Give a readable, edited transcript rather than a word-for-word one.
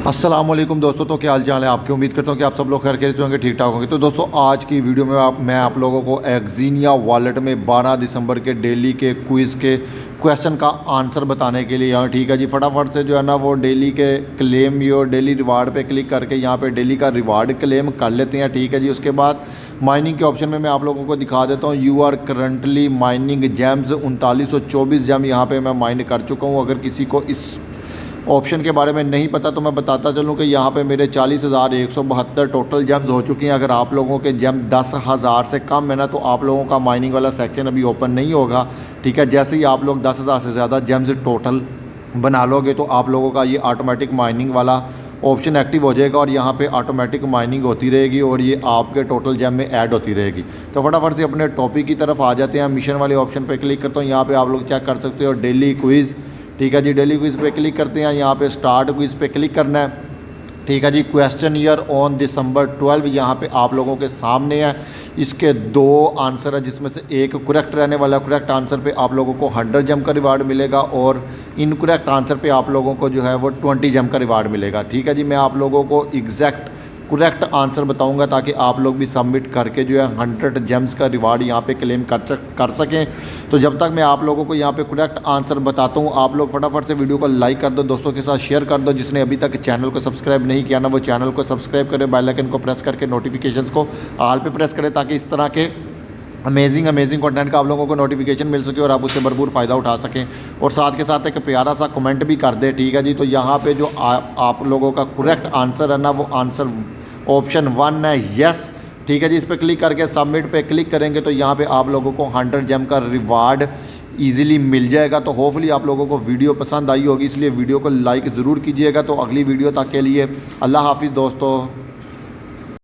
अस्सलाम वालेकुम दोस्तों, तो क्या हाल चाल है आपके। उम्मीद करता हूँ कि आप सब लोग खैर खैरियत से होंगे, ठीक ठाक होंगे। तो दोस्तों आज की वीडियो में मैं आप लोगों को एक्जीनिया वॉलेट में 12 दिसंबर के डेली के क्विज़ के क्वेश्चन का आंसर बताने के लिए यहाँ ठीक है जी। फटाफट से जो है ना वो डेली के क्लेम और डेली रिवार्ड पे क्लिक करके यहाँ पे डेली का रिवार्ड क्लेम कर लेते हैं, ठीक है जी। उसके बाद माइनिंग के ऑप्शन में मैं आप लोगों को दिखा देता हूँ। You are currently mining gems 3924 gem यहाँ पे मैं माइन कर चुका हूँ। अगर किसी को इस ऑप्शन के बारे में नहीं पता तो मैं बताता चलूँ कि यहाँ पे मेरे 40,172 टोटल जेम्स हो चुके हैं। अगर आप लोगों के जेम 10,000 से कम है ना तो आप लोगों का माइनिंग वाला सेक्शन अभी ओपन नहीं होगा, ठीक है। जैसे ही आप लोग 10,000 से ज़्यादा जेम्स टोटल बना लोगे तो आप लोगों का ये ऑटोमेटिक माइनिंग वाला ऑप्शन एक्टिव हो जाएगा और यहाँ पे ऑटोमेटिक माइनिंग होती रहेगी और ये आपके टोटल जेम में ऐड होती रहेगी। तो फटाफट से अपने टॉपिक की तरफ आ जाते हैं। मिशन वाले ऑप्शन पे क्लिक करता हूँ। यहाँ पे आप लोग चेक कर सकते हो डेली क्विज़, ठीक है जी। डेली क्विज़ पे क्लिक करते हैं। यहाँ पे स्टार्ट क्विज़ पे क्लिक करना है, ठीक है जी। क्वेश्चन ईयर ऑन दिसंबर 12 यहाँ पे आप लोगों के सामने है। इसके 2 आंसर है जिसमें से एक करेक्ट रहने वाला। करेक्ट आंसर पे आप लोगों को 100 जेम का रिवार्ड मिलेगा और इनकरेक्ट आंसर पे आप लोगों को जो है वो 20 जेम का रिवार्ड मिलेगा, ठीक है जी। मैं आप लोगों को एग्जैक्ट करेक्ट आंसर बताऊंगा ताकि आप लोग भी सबमिट करके जो है 100 जेम्स का रिवार्ड यहाँ पे क्लेम कर सकें। तो जब तक मैं आप लोगों को यहाँ पे करेक्ट आंसर बताता हूँ आप लोग फटाफट से वीडियो को लाइक कर दो, दोस्तों के साथ शेयर कर दो। जिसने अभी तक चैनल को सब्सक्राइब नहीं किया ना वो चैनल को सब्सक्राइब करें, बेल आइकन को प्रेस करके नोटिफिकेशंस को ऑल पे प्रेस करें ताकि इस तरह के अमेजिंग कंटेंट का आप लोगों को नोटिफिकेशन मिल सके और आप उससे भरपूर फ़ायदा उठा सकें। और साथ के साथ एक प्यारा सा कमेंट भी कर दे, ठीक है जी। तो यहाँ पे जो आप लोगों का करेक्ट आंसर है ना वो आंसर ऑप्शन 1 है, यस, ठीक है जी। इस पर क्लिक करके सबमिट पे क्लिक करेंगे तो यहाँ पे आप लोगों को 100 जेम का रिवार्ड इजीली मिल जाएगा। तो होपफुली आप लोगों को वीडियो पसंद आई होगी, इसलिए वीडियो को लाइक ज़रूर कीजिएगा। तो अगली वीडियो तक के लिए अल्लाह हाफिज़ दोस्तों।